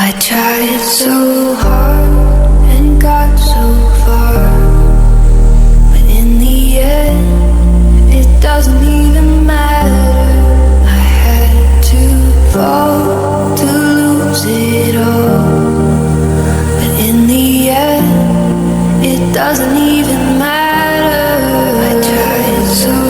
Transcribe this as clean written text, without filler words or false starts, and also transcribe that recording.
I tried so hard and got so far, but in the end, it doesn't even matter. I had to fall to lose it all, but in the end, it doesn't even matter. I tried so